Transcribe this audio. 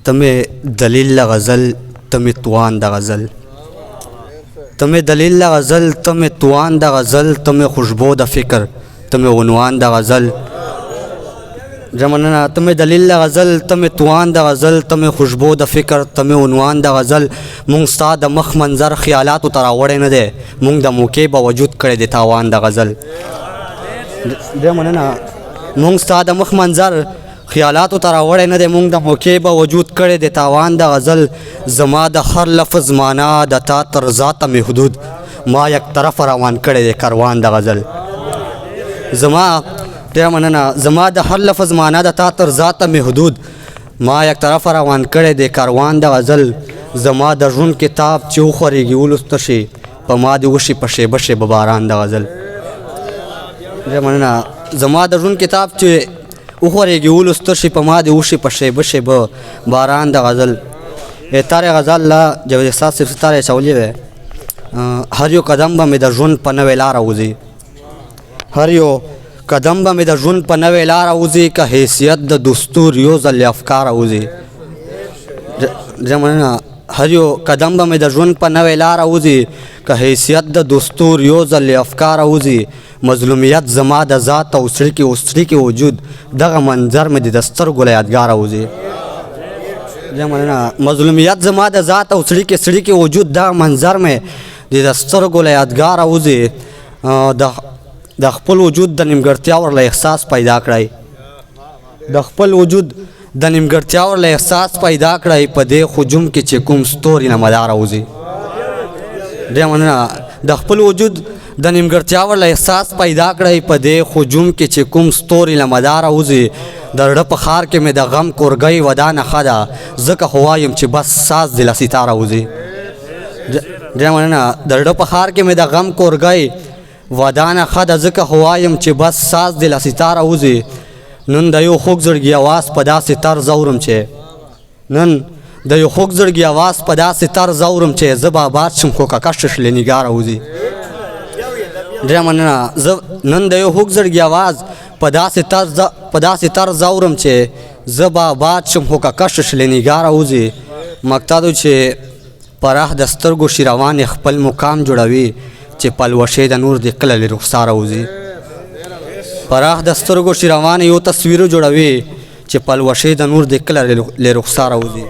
تمہیں دلیل غزل تمہیں توان دا غزل تمہیں دلیل غزل تمہیں توان دا غزل تمہیں خوشبو دا فکر تمہیں عنوان دا غزل جمعننا تمہیں دلیل غزل تمہیں توان دا غزل تمہیں خوشبو دا فکر تمہیں عنوان دا غزل مونږ ستا د مخ منظر خیالاتو ته راوړی نه دی مونږ د موقع به وجود کړی دی تاوان د غزل جمعننا مونږ ستا د مخ منظر خیالاتو ته راوړی نه دی مونږ د موقع به وجود کړی دی تاوان د غزل زما د هر لفظ معنا د تا تر ذاته مې حدود ما یک طرف روان کړی دی کاروان د غزل زما د هر لفظ معنا د تا تر ذاته مې حدود ما یک طرف روان کړی دی کاروان د غزل زما د ژوند کتاب چې وخورېږي ولوسته شي په ما دې وشي په شیبه شیبه باران د غزل زما د ژوند کتاب چې وخورېږي ولوسته شي په ما دې وشي په شیبه شیبه باران د غزل تار غزل لا جاوید احساس صرف ستاره چولی وی هر یو قدم به مې د ژوند په نوې لاره وځي هر یو قدم به مې د ژوند په نوې لاره وځي که حیثیت د دستور یو ځل افکاره وځي هر یو قدم به مې د ژوند په نوې لاره وځي که حیثیت د دستور یو ځل افکاره وځي مظلومیت زما د ذات او سړي کې وجود دغه منظر مې د سترګو له یادګاره وځي مظلومیت زما د ذات او سړي کې وجود دغه منظر مې د سترګو له یادګاره وځي د خپل وجود د نیمګړتیا ورله احساس پیدا کړی د خپل وجود د نیمګړتیا ورله احساس پیدا کړی په دې هجوم کې چې کوم ستوري نه مداره وځي د خپل وجود د نیمګړتیا ورله احساس پیدا کړی په دې هجوم کې چې کوم ستوري نه مداره وځي د زړه په ښار کې مې د غم کورګۍ ودا نښه ده ځکه خو وایم چې بس ساز دې له ستاره وځي د زړه په ښار کې مې د غم کورګۍ ودانه خده ځکه خو وایم چې بس ساز دې له ستاره وځي نن د یو خوږ زړګي اواز په داسې طرز اورم چې نن د یو خوږ زړګي اواز په داسې طرز اورم چې زه به آباد شم خو ککشش له نګاره وځي نن د یو خوږ زړګي اواز په داسې طرز اورم چې زه به آباد شم خو ککشش له نګاره وځي مقصد چې پراخ د سترګو شیروان خپل مقام جوړوي چې پلوشې د نور د کله له رخساره وځي پراخ د سترګو شیروان یو تصویر جوړوي چې پلوشې د نور د کله له رخساره وځي